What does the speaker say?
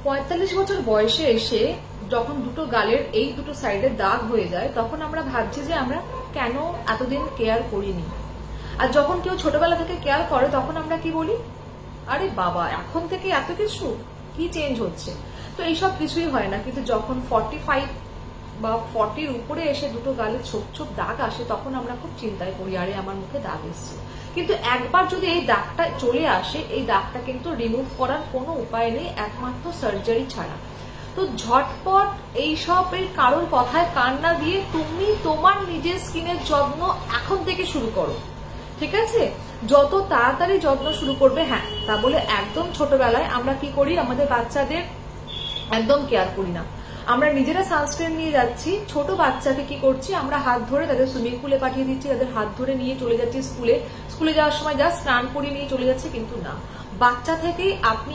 45 বছর বয়সে এসে যখন দুটো গালের এই দুটো সাইডে দাগ হয়ে যায়, তখন আমরা ভাবছি যে আমরা কেন এতদিন কেয়ার করিনি। আর যখন কেউ ছোটবেলা থেকে কেয়ার করে তখন আমরা কি বলি, আরে বাবা এখন থেকে এত কিছু কি চেঞ্জ হচ্ছে। তো এইসব কিছুই হয় না, কিন্তু যখন 45 বা 40-র উপরে এসে দুটো গালে ছোপ ছোপ দাগ আসে, তখন আমরা খুব চিন্তায় পড়ি, আরে আমার মুখে দাগ এসছে। কিন্তু একবার যদি এই দাগটা চলে আসে, এই দাগটা কিন্তু রিমুভ করার কোনো উপায় নেই, একমাত্র সার্জারি ছাড়া। তো ঝটপট এইসবের কারোর কথায় কান না দিয়ে তুমি তোমার নিজের স্কিনের যত্ন এখন থেকে শুরু করো, ঠিক আছে? যত তাড়াতাড়ি যত্ন শুরু করবে। হ্যাঁ, তা বলে একদম ছোটবেলায় আমরা কি করি, আমাদের বাচ্চাদের একদম কেয়ার করি না। আমরা নিজেরা সানস্ক্রিন নিয়ে যাচ্ছি, ছোট বাচ্চাকে কি করছি, আমরা হাত ধরে তাদের সুইমিং পুলে পাঠিয়ে দিচ্ছি, তাদের হাত ধরে নিয়ে চলে যাচ্ছি স্কুলে যাওয়ার সময় যা স্নান করে নিয়ে চলে যাচ্ছে। কিন্তু না, বাচ্চা থেকেই আপনি